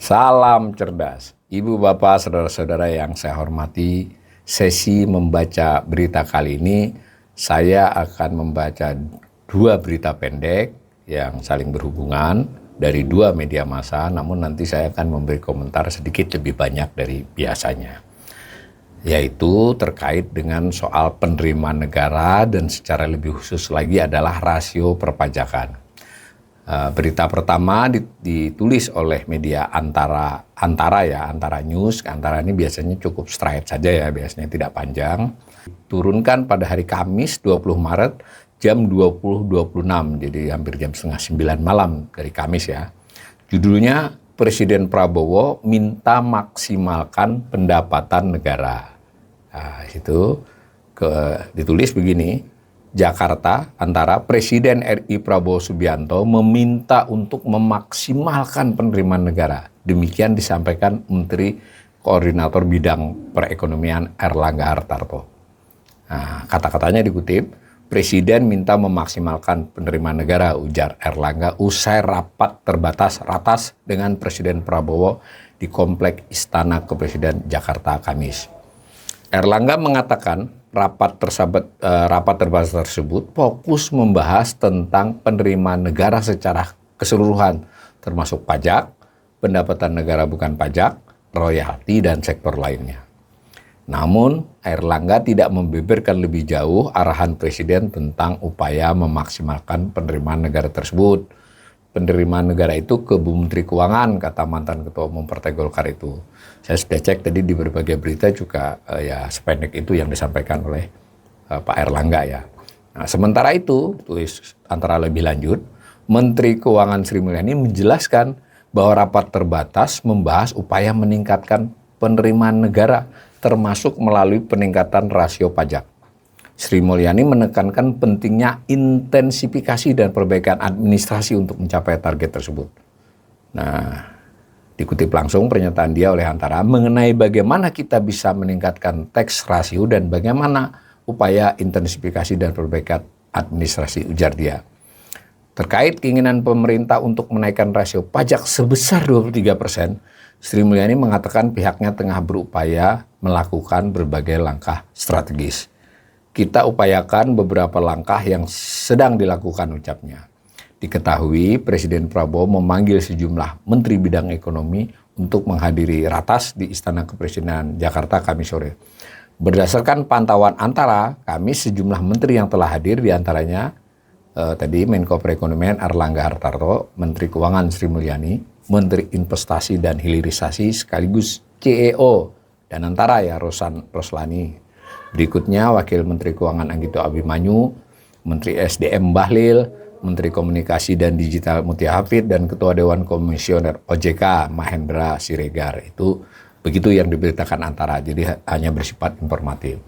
Salam cerdas, Ibu Bapak, Saudara-saudara yang saya hormati. Sesi membaca berita kali ini, saya akan membaca dua berita pendek yang saling berhubungan dari dua media massa, namun nanti saya akan memberi komentar sedikit lebih banyak dari biasanya. Yaitu terkait dengan soal penerimaan negara dan secara lebih khusus lagi adalah rasio perpajakan. Berita pertama ditulis oleh media Antara News. Antara ini biasanya cukup straight saja ya, biasanya tidak panjang. Turunkan pada hari Kamis 20 Maret jam 20.26, jadi hampir jam setengah 9 malam dari Kamis ya. Judulnya, Presiden Prabowo minta maksimalkan pendapatan negara. Nah, itu ditulis begini. Jakarta, Antara, Presiden RI Prabowo Subianto meminta untuk memaksimalkan penerimaan negara. Demikian disampaikan Menteri Koordinator Bidang Perekonomian Erlangga Hartarto. Nah, kata-katanya dikutip, Presiden minta memaksimalkan penerimaan negara, ujar Erlangga usai rapat terbatas ratas dengan Presiden Prabowo di Komplek Istana Kepresiden Jakarta Kamis. Erlangga mengatakan rapat terbatas tersebut fokus membahas tentang penerimaan negara secara keseluruhan, termasuk pajak, pendapatan negara bukan pajak, royalti, dan sektor lainnya. Namun, Erlangga tidak membeberkan lebih jauh arahan Presiden tentang upaya memaksimalkan penerimaan negara tersebut. Penerimaan negara itu ke Bu Menteri Keuangan, kata mantan Ketua Umum Partai Golkar itu. Saya sudah cek tadi di berbagai berita juga ya sependek itu yang disampaikan oleh Pak Erlangga ya. Nah, sementara itu, tulis Antara lebih lanjut, Menteri Keuangan Sri Mulyani menjelaskan bahwa rapat terbatas membahas upaya meningkatkan penerimaan negara, termasuk melalui peningkatan rasio pajak. Sri Mulyani menekankan pentingnya intensifikasi dan perbaikan administrasi untuk mencapai target tersebut. Nah, dikutip langsung pernyataan dia oleh Antara mengenai bagaimana kita bisa meningkatkan tax ratio dan bagaimana upaya intensifikasi dan perbaikan administrasi, ujar dia. Terkait keinginan pemerintah untuk menaikkan rasio pajak sebesar 23%, Sri Mulyani mengatakan pihaknya tengah berupaya melakukan berbagai langkah strategis. Kita upayakan beberapa langkah yang sedang dilakukan, ucapnya. Diketahui Presiden Prabowo memanggil sejumlah Menteri Bidang Ekonomi untuk menghadiri ratas di Istana Kepresidenan Jakarta Kamis sore. Berdasarkan pantauan Antara, Kamis sejumlah menteri yang telah hadir diantaranya tadi Menko Perekonomian Erlangga Hartarto, Menteri Keuangan Sri Mulyani, Menteri Investasi dan Hilirisasi sekaligus CEO dan Antara ya Roslani. Berikutnya Wakil Menteri Keuangan Anggito Abimanyu, Menteri SDM Bahlil, Menteri Komunikasi dan Digital Mutia Hafid, dan Ketua Dewan Komisioner OJK Mahendra Siregar. Itu begitu yang diberitakan Antara, jadi hanya bersifat informatif.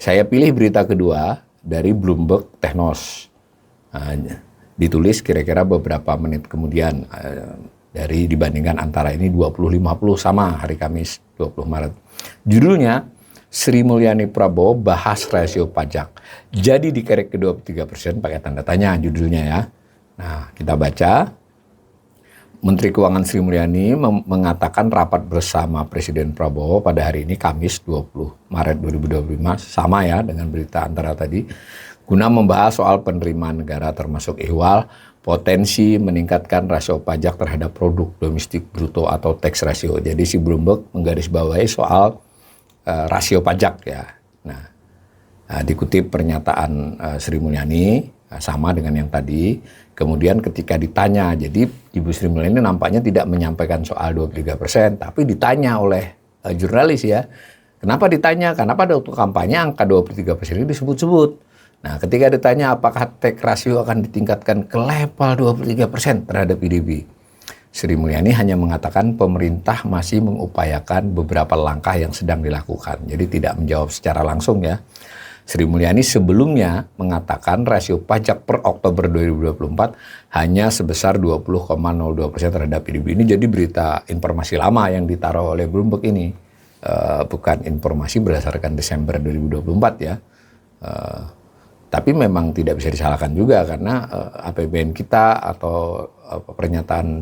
Saya pilih berita kedua dari Bloomberg Technos. Ditulis kira-kira beberapa menit kemudian dari dibandingkan Antara ini 20.50 sama hari Kamis 20 Maret. Judulnya, Sri Mulyani Prabowo bahas rasio pajak. Jadi dikerek ke 23% pakai tanda tanya judulnya ya. Nah, kita baca. Menteri Keuangan Sri Mulyani mengatakan rapat bersama Presiden Prabowo pada hari ini Kamis 20 Maret 2025 sama ya dengan berita Antara tadi, guna membahas soal penerimaan negara termasuk ihwal potensi meningkatkan rasio pajak terhadap produk domestik bruto atau tax ratio. Jadi si Bloomberg menggarisbawahi soal rasio pajak ya. Nah, dikutip pernyataan Sri Mulyani sama dengan yang tadi. Kemudian ketika ditanya, jadi Ibu Sri Mulyani nampaknya tidak menyampaikan soal 23%, tapi ditanya oleh jurnalis ya. Kenapa ditanya? Karena pada waktu kampanye angka 23% ini disebut-sebut. Nah, ketika ditanya apakah tax ratio akan ditingkatkan ke level 23% terhadap PDB, Sri Mulyani hanya mengatakan pemerintah masih mengupayakan beberapa langkah yang sedang dilakukan. Jadi tidak menjawab secara langsung ya. Sri Mulyani sebelumnya mengatakan rasio pajak per Oktober 2024 hanya sebesar 20,02% terhadap PDB. Ini jadi berita informasi lama yang ditaruh oleh Bloomberg ini. Bukan informasi berdasarkan Desember 2024 ya. Tapi memang tidak bisa disalahkan juga karena APBN kita atau pernyataan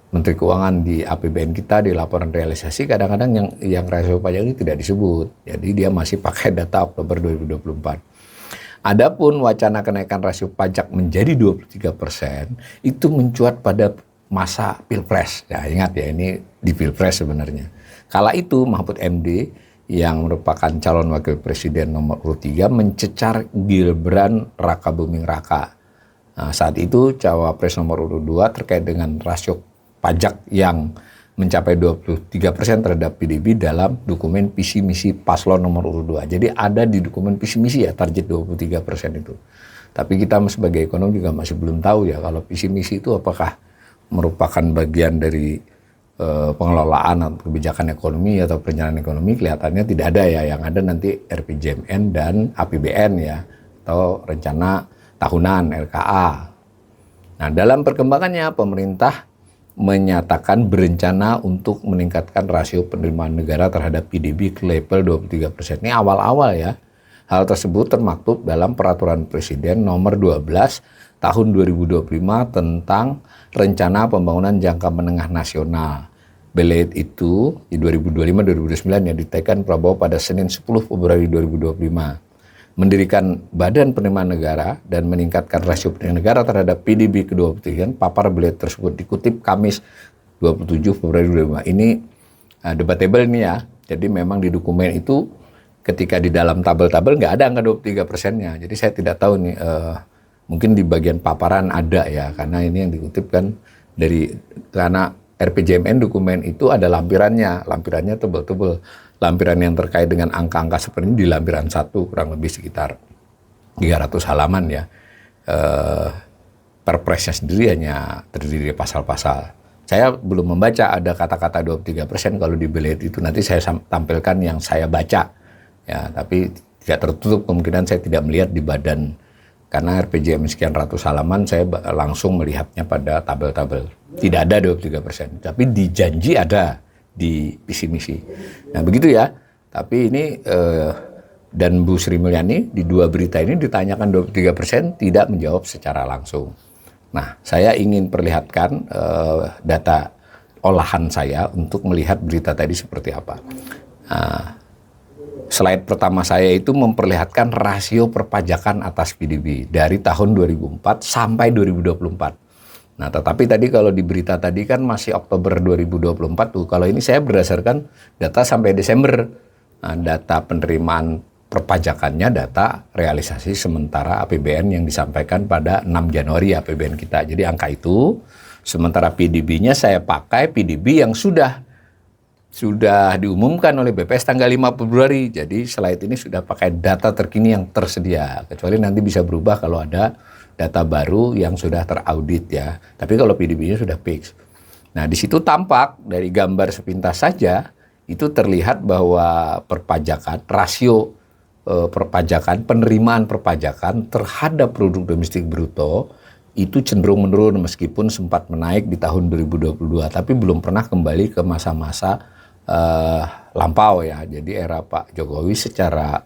Menteri Keuangan di APBN kita di laporan realisasi kadang-kadang yang rasio pajak ini tidak disebut. Jadi dia masih pakai data Oktober 2024. Adapun wacana kenaikan rasio pajak menjadi 23% itu mencuat pada masa Pilpres. Ya ingat ya, ini di Pilpres sebenarnya. Kala itu Mahfud MD yang merupakan calon wakil presiden nomor urut 3 mencecar Gibran Raka Buming Raka. Nah, saat itu cawapres nomor urut 2 terkait dengan rasio pajak yang mencapai 23% terhadap PDB dalam dokumen visi misi paslon nomor urut 2. Jadi ada di dokumen visi misi ya target 23% itu. Tapi kita sebagai ekonom juga masih belum tahu ya kalau visi misi itu apakah merupakan bagian dari pengelolaan atau kebijakan ekonomi atau perencanaan ekonomi. Kelihatannya tidak ada ya, yang ada nanti RPJMN dan APBN ya, atau rencana tahunan RKA. Nah, dalam perkembangannya pemerintah menyatakan berencana untuk meningkatkan rasio penerimaan negara terhadap PDB ke level 23%. Ini awal-awal ya. Hal tersebut termaktub dalam Peraturan Presiden Nomor 12 Tahun 2025 tentang Rencana Pembangunan Jangka Menengah Nasional. Belet itu di 2025-2029 yang ditekan Prabowo pada Senin 10 Februari 2025. Mendirikan Badan Penerimaan Negara dan meningkatkan rasio penerimaan negara terhadap PDB ke-23. Papar belet tersebut dikutip Kamis 27 Februari 2025. Ini debatable nih ya. Jadi memang di dokumen itu ketika di dalam tabel-tabel nggak ada angka 23%-nya. Jadi saya tidak tahu nih, mungkin di bagian paparan ada ya, karena ini yang dikutip kan karena RPJMN dokumen itu ada lampirannya tebal-tebal. Lampiran yang terkait dengan angka-angka seperti ini di lampiran 1 kurang lebih sekitar 300 halaman ya. Perpresnya sendiri hanya terdiri dari pasal-pasal. Saya belum membaca ada kata-kata 23%, kalau di belet itu nanti saya tampilkan yang saya baca. Ya, tapi tidak tertutup kemungkinan saya tidak melihat di badan. Karena RPJM sekian ratus halaman, saya langsung melihatnya pada tabel-tabel. Tidak ada 23%, tapi dijanji ada di visi misi. Nah begitu ya, tapi ini dan Bu Sri Mulyani di dua berita ini ditanyakan 23%, tidak menjawab secara langsung. Nah saya ingin perlihatkan data olahan saya untuk melihat berita tadi seperti apa. Slide pertama saya itu memperlihatkan rasio perpajakan atas PDB dari tahun 2004 sampai 2024. Nah, tetapi tadi kalau di berita tadi kan masih Oktober 2024 tuh. Kalau ini saya berdasarkan data sampai Desember. Nah, data penerimaan perpajakannya, data realisasi sementara APBN yang disampaikan pada 6 Januari APBN kita. Jadi angka itu, sementara PDB-nya saya pakai PDB yang sudah diumumkan oleh BPS tanggal 5 Februari. Jadi slide ini sudah pakai data terkini yang tersedia. Kecuali nanti bisa berubah kalau ada data baru yang sudah teraudit ya. Tapi kalau PDB-nya sudah fix. Nah, di situ tampak dari gambar sepintas saja itu terlihat bahwa perpajakan, rasio perpajakan, penerimaan perpajakan terhadap produk domestik bruto itu cenderung menurun meskipun sempat menaik di tahun 2022, tapi belum pernah kembali ke masa-masa lampau ya. Jadi era Pak Jokowi secara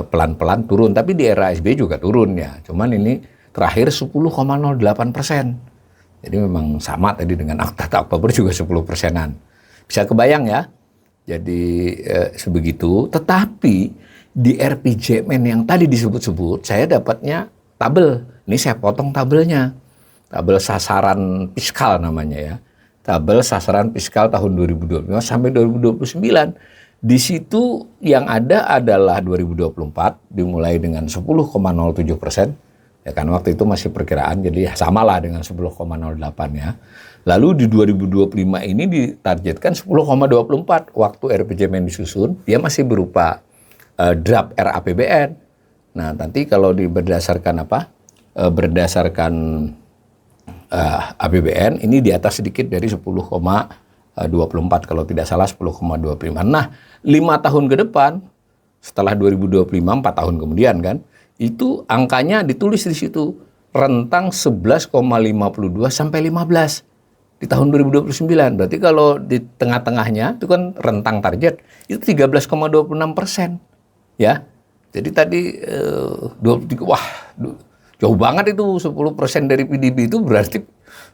pelan-pelan turun, tapi di era SBY juga turun ya. Cuman ini terakhir 10,08%. Jadi memang sama tadi dengan data Oktober juga 10%-an. Bisa kebayang ya. Jadi sebegitu. Tetapi di RPJMN yang tadi disebut-sebut, saya dapatnya tabel. Ini saya potong tabelnya. Tabel sasaran fiskal namanya ya. Tabel sasaran fiskal tahun 2025 sampai 2029. Di situ yang ada adalah 2024 dimulai dengan 10,07%. Ya kan waktu itu masih perkiraan, jadi samalah dengan 10,08 ya. Lalu di 2025 ini ditargetkan 10,24. Waktu RPJMN disusun, dia masih berupa draft RAPBN. Nah, nanti kalau berdasarkan berdasarkan APBN ini di atas sedikit dari 10,24 kalau tidak salah 10,25. Nah, 5 tahun ke depan setelah 2025, 4 tahun kemudian kan, itu angkanya ditulis di situ rentang 11,52 sampai 15 di tahun 2029. Berarti kalau di tengah-tengahnya itu kan rentang target itu 13,26% ya. Jadi tadi 23, wah jauh banget itu 10% dari PDB itu berarti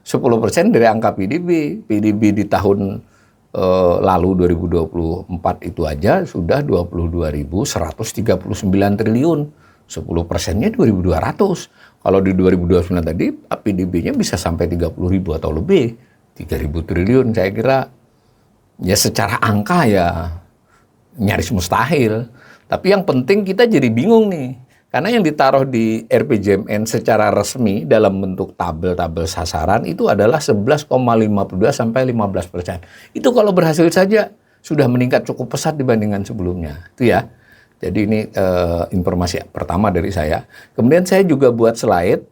10% dari angka PDB. PDB di tahun lalu 2024 itu aja sudah 22.139 triliun. 10%-nya 2.200. Kalau di 2029 tadi PDB-nya bisa sampai 30.000 atau lebih. 3.000 triliun saya kira ya secara angka ya nyaris mustahil. Tapi yang penting kita jadi bingung nih. Karena yang ditaruh di RPJMN secara resmi dalam bentuk tabel-tabel sasaran itu adalah 11,52 sampai 15%. Itu kalau berhasil saja sudah meningkat cukup pesat dibandingkan sebelumnya. Itu ya. Jadi ini informasi pertama dari saya. Kemudian saya juga buat slide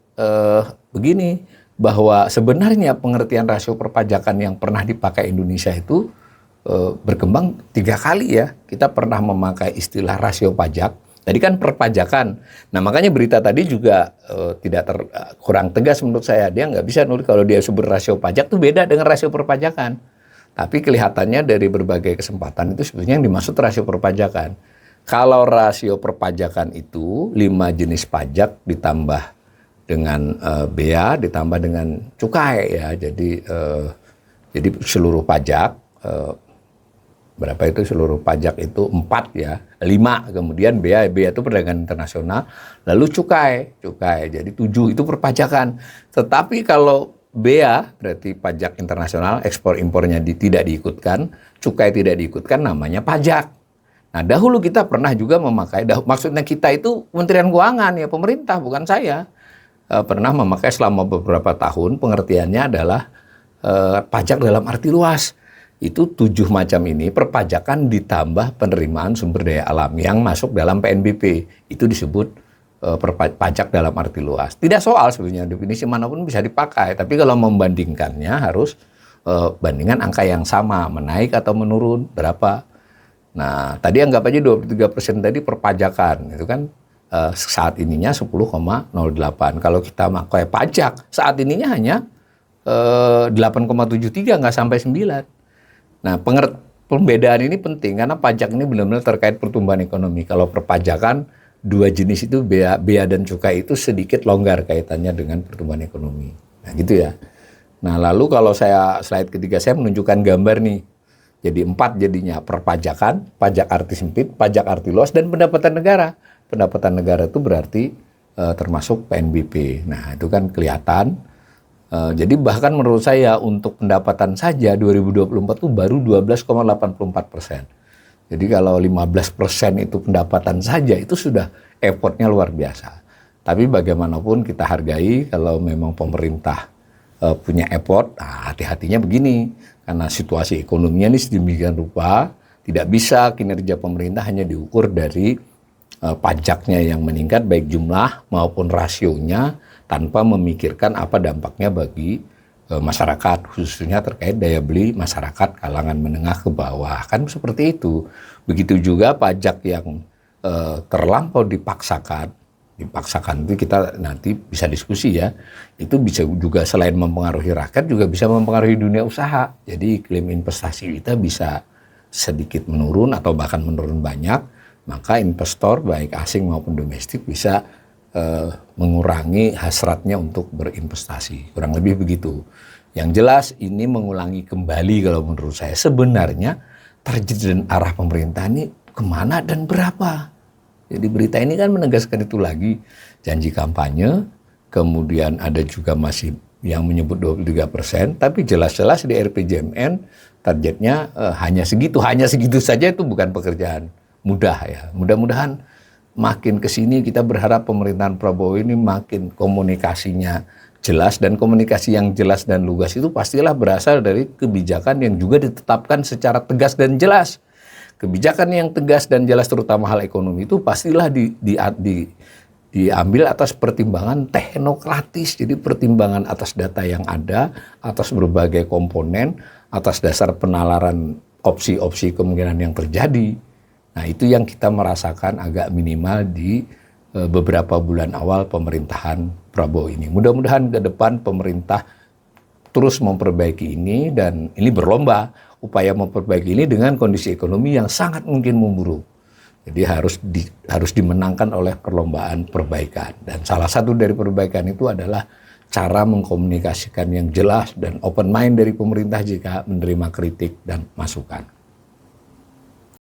begini, bahwa sebenarnya pengertian rasio perpajakan yang pernah dipakai Indonesia itu berkembang 3 kali ya. Kita pernah memakai istilah rasio pajak. Tadi kan perpajakan. Nah makanya berita tadi juga kurang tegas menurut saya. Dia nggak bisa nulis kalau dia sebut rasio pajak itu beda dengan rasio perpajakan. Tapi kelihatannya dari berbagai kesempatan itu sebetulnya yang dimaksud rasio perpajakan. Kalau rasio perpajakan itu 5 jenis pajak ditambah dengan bea ditambah dengan cukai ya. Jadi seluruh pajak berapa itu seluruh pajak itu 4 ya, 5 kemudian bea itu perdagangan internasional, lalu cukai jadi 7 itu perpajakan. Tetapi kalau bea berarti pajak internasional, ekspor impornya tidak diikutkan, cukai tidak diikutkan, namanya pajak. Nah dahulu kita pernah juga memakai, maksudnya kita itu Kementerian Keuangan ya, pemerintah bukan saya, pernah memakai selama beberapa tahun pengertiannya adalah pajak dalam arti luas. Itu 7 macam ini perpajakan ditambah penerimaan sumber daya alam yang masuk dalam PNBP. Itu disebut pajak dalam arti luas. Tidak soal sebenarnya definisi manapun bisa dipakai, tapi kalau membandingkannya harus bandingan angka yang sama, menaik atau menurun berapa. Nah, tadi anggap aja 23% tadi perpajakan, itu kan saat ininya 10,08. Kalau kita pakai pajak, saat ininya hanya 8,73, nggak sampai 9. Nah, pembedaan ini penting karena pajak ini benar-benar terkait pertumbuhan ekonomi. Kalau perpajakan, 2 jenis itu bea dan cukai itu sedikit longgar kaitannya dengan pertumbuhan ekonomi. Nah, gitu ya. Nah, lalu kalau slide ketiga saya menunjukkan gambar nih. Jadi 4 jadinya perpajakan, pajak arti sempit, pajak arti luas, dan pendapatan negara. Pendapatan negara itu berarti termasuk PNBP. Nah, itu kan kelihatan. Jadi bahkan menurut saya untuk pendapatan saja 2024 itu baru 12,84%. Jadi kalau 15% itu pendapatan saja itu sudah effortnya luar biasa. Tapi bagaimanapun kita hargai kalau memang pemerintah punya effort, hati-hatinya begini. Karena situasi ekonominya ini sedemikian rupa, tidak bisa kinerja pemerintah hanya diukur dari pajaknya yang meningkat baik jumlah maupun rasionya tanpa memikirkan apa dampaknya bagi masyarakat, khususnya terkait daya beli masyarakat kalangan menengah ke bawah. Kan seperti itu. Begitu juga pajak yang terlampau dipaksakan itu kita nanti bisa diskusi ya. Itu bisa juga selain mempengaruhi rakyat juga bisa mempengaruhi dunia usaha. Jadi iklim investasi kita bisa sedikit menurun atau bahkan menurun banyak, maka investor baik asing maupun domestik bisa mengurangi hasratnya untuk berinvestasi. Kurang lebih begitu. Yang jelas ini mengulangi kembali kalau menurut saya sebenarnya target dan arah pemerintah ini kemana dan berapa. Jadi berita ini kan menegaskan itu lagi, janji kampanye, kemudian ada juga masih yang menyebut 23%, tapi jelas-jelas di RPJMN targetnya hanya segitu saja itu bukan pekerjaan mudah ya. Mudah-mudahan makin ke sini kita berharap pemerintahan Prabowo ini makin komunikasinya jelas, dan komunikasi yang jelas dan lugas itu pastilah berasal dari kebijakan yang juga ditetapkan secara tegas dan jelas. Kebijakan yang tegas dan jelas terutama hal ekonomi itu pastilah diambil atas pertimbangan teknokratis, jadi pertimbangan atas data yang ada, atas berbagai komponen, atas dasar penalaran opsi-opsi kemungkinan yang terjadi. Nah itu yang kita merasakan agak minimal di beberapa bulan awal pemerintahan Prabowo ini. Mudah-mudahan ke depan pemerintah terus memperbaiki ini, dan ini berlomba upaya memperbaiki ini dengan kondisi ekonomi yang sangat mungkin memburuk. Jadi harus dimenangkan oleh perlombaan perbaikan. Dan salah satu dari perbaikan itu adalah cara mengkomunikasikan yang jelas dan open mind dari pemerintah jika menerima kritik dan masukan.